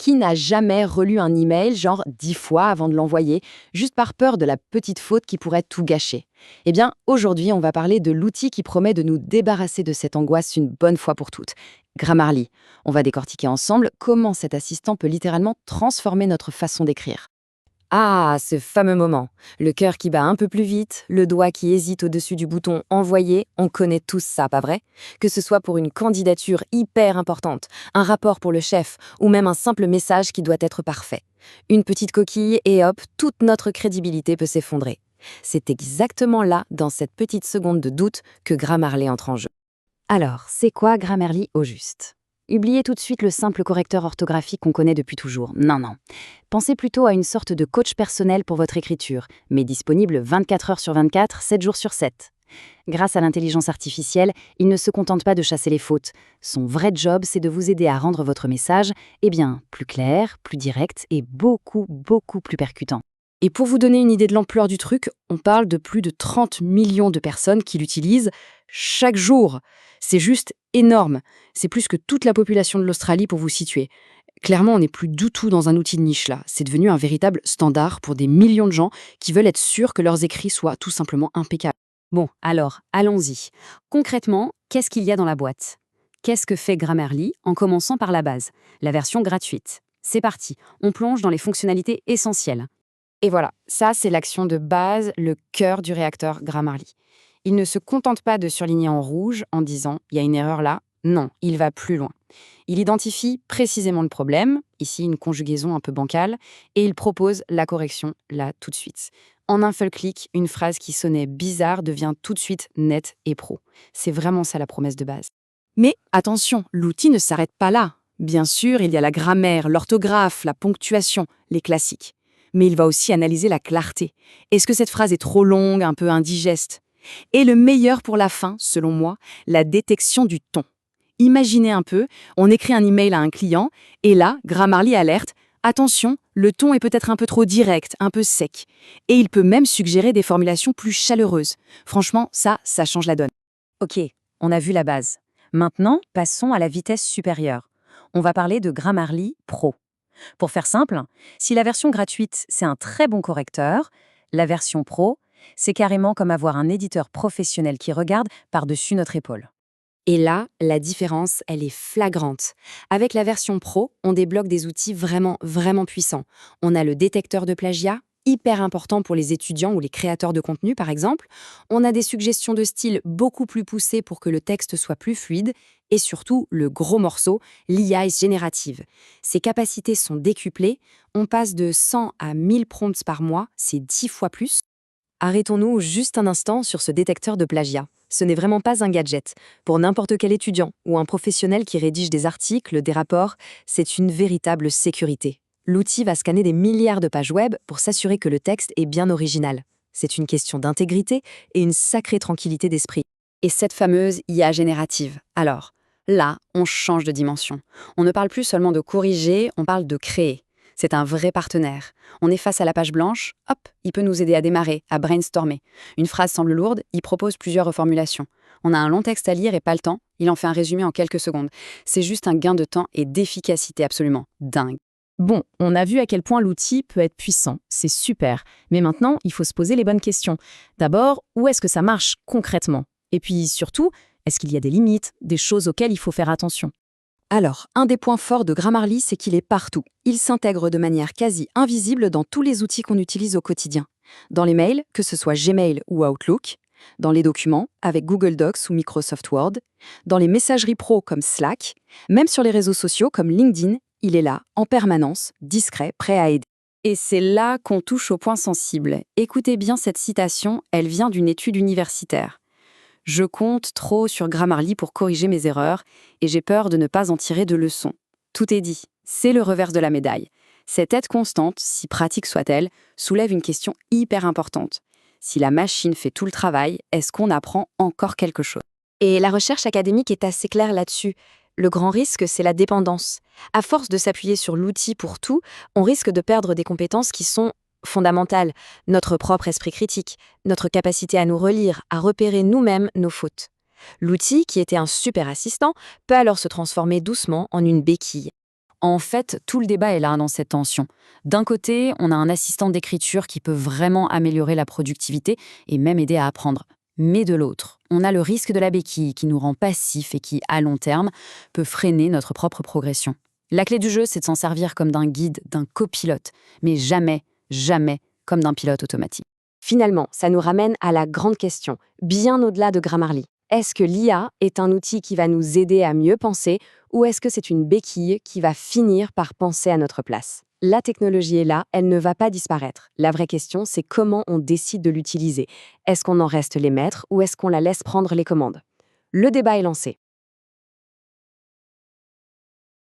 Qui n'a jamais relu un email genre 10 fois avant de l'envoyer, juste par peur de la petite faute qui pourrait tout gâcher? Eh bien, aujourd'hui, on va parler de l'outil qui promet de nous débarrasser de cette angoisse une bonne fois pour toutes. Grammarly. On va décortiquer ensemble comment cet assistant peut littéralement transformer notre façon d'écrire. Ah, ce fameux moment. Le cœur qui bat un peu plus vite, le doigt qui hésite au-dessus du bouton envoyer, on connaît tous ça, pas vrai? Que ce soit pour une candidature hyper importante, un rapport pour le chef ou même un simple message qui doit être parfait. Une petite coquille et hop, toute notre crédibilité peut s'effondrer. C'est exactement là, dans cette petite seconde de doute, que Grammarly entre en jeu. Alors, c'est quoi Grammarly au juste? Oubliez tout de suite le simple correcteur orthographique qu'on connaît depuis toujours. Non, non. Pensez plutôt à une sorte de coach personnel pour votre écriture, mais disponible 24 heures sur 24, 7 jours sur 7. Grâce à l'intelligence artificielle, il ne se contente pas de chasser les fautes. Son vrai job, c'est de vous aider à rendre votre message, plus clair, plus direct et beaucoup plus percutant. Et pour vous donner une idée de l'ampleur du truc, on parle de plus de 30 millions de personnes qui l'utilisent chaque jour. C'est juste énorme. C'est plus que toute la population de l'Australie pour vous situer. Clairement, on n'est plus du tout dans un outil de niche là. C'est devenu un véritable standard pour des millions de gens qui veulent être sûrs que leurs écrits soient tout simplement impeccables. Bon, alors, allons-y. Concrètement, qu'est-ce qu'il y a dans la boîte? Qu'est-ce que fait Grammarly en commençant par la base, la version gratuite? C'est parti, on plonge dans les fonctionnalités essentielles. Et voilà, ça c'est l'action de base, le cœur du réacteur Grammarly. Il ne se contente pas de surligner en rouge en disant « il y a une erreur là ». Non, il va plus loin. Il identifie précisément le problème, ici une conjugaison un peu bancale, et il propose la correction là tout de suite. En un seul clic, une phrase qui sonnait bizarre devient tout de suite nette et pro. C'est vraiment ça la promesse de base. Mais attention, l'outil ne s'arrête pas là. Bien sûr, il y a la grammaire, l'orthographe, la ponctuation, les classiques. Mais il va aussi analyser la clarté. Est-ce que cette phrase est trop longue, un peu indigeste? Et le meilleur pour la fin, selon moi, la détection du ton. Imaginez un peu, on écrit un email à un client, et là, Grammarly alerte « Attention, le ton est peut-être un peu trop direct, un peu sec. » Et il peut même suggérer des formulations plus chaleureuses. Franchement, ça change la donne. Ok, on a vu la base. Maintenant, passons à la vitesse supérieure. On va parler de Grammarly Pro. Pour faire simple, si la version gratuite, c'est un très bon correcteur, la version Pro, c'est carrément comme avoir un éditeur professionnel qui regarde par-dessus notre épaule. Et là, la différence, elle est flagrante. Avec la version Pro, on débloque des outils vraiment puissants. On a le détecteur de plagiat, hyper important pour les étudiants ou les créateurs de contenu, par exemple. On a des suggestions de style beaucoup plus poussées pour que le texte soit plus fluide. Et surtout, le gros morceau, l'IA générative. Ses capacités sont décuplées. On passe de 100 à 1000 prompts par mois, c'est 10 fois plus. Arrêtons-nous juste un instant sur ce détecteur de plagiat. Ce n'est vraiment pas un gadget. Pour n'importe quel étudiant ou un professionnel qui rédige des articles, des rapports, c'est une véritable sécurité. L'outil va scanner des milliards de pages web pour s'assurer que le texte est bien original. C'est une question d'intégrité et une sacrée tranquillité d'esprit. Et cette fameuse IA générative, alors, là, on change de dimension. On ne parle plus seulement de corriger, on parle de créer. C'est un vrai partenaire. On est face à la page blanche, hop, il peut nous aider à démarrer, à brainstormer. Une phrase semble lourde, il propose plusieurs reformulations. On a un long texte à lire et pas le temps, il en fait un résumé en quelques secondes. C'est juste un gain de temps et d'efficacité absolument dingue. Bon, on a vu à quel point l'outil peut être puissant, c'est super. Mais maintenant, il faut se poser les bonnes questions. D'abord, où est-ce que ça marche concrètement? Et puis surtout, est-ce qu'il y a des limites, des choses auxquelles il faut faire attention? Alors, un des points forts de Grammarly, c'est qu'il est partout. Il s'intègre de manière quasi invisible dans tous les outils qu'on utilise au quotidien. Dans les mails, que ce soit Gmail ou Outlook, dans les documents, avec Google Docs ou Microsoft Word, dans les messageries pro comme Slack, même sur les réseaux sociaux comme LinkedIn, il est là, en permanence, discret, prêt à aider. Et c'est là qu'on touche au point sensible. Écoutez bien cette citation, elle vient d'une étude universitaire. Je compte trop sur Grammarly pour corriger mes erreurs et j'ai peur de ne pas en tirer de leçons. Tout est dit, c'est le revers de la médaille. Cette aide constante, si pratique soit-elle, soulève une question hyper importante. Si la machine fait tout le travail, est-ce qu'on apprend encore quelque chose? Et la recherche académique est assez claire là-dessus. Le grand risque, c'est la dépendance. À force de s'appuyer sur l'outil pour tout, on risque de perdre des compétences qui sont fondamentales, notre propre esprit critique, notre capacité à nous relire, à repérer nous-mêmes nos fautes. L'outil, qui était un super assistant, peut alors se transformer doucement en une béquille. En fait, tout le débat est là dans cette tension. D'un côté, on a un assistant d'écriture qui peut vraiment améliorer la productivité et même aider à apprendre. Mais de l'autre, on a le risque de la béquille qui nous rend passifs et qui, à long terme, peut freiner notre propre progression. La clé du jeu, c'est de s'en servir comme d'un guide, d'un copilote, mais jamais, jamais comme d'un pilote automatique. Finalement, ça nous ramène à la grande question, bien au-delà de Grammarly. Est-ce que l'IA est un outil qui va nous aider à mieux penser ou est-ce que c'est une béquille qui va finir par penser à notre place? La technologie est là, elle ne va pas disparaître. La vraie question, c'est comment on décide de l'utiliser. Est-ce qu'on en reste les maîtres ou est-ce qu'on la laisse prendre les commandes? Le débat est lancé.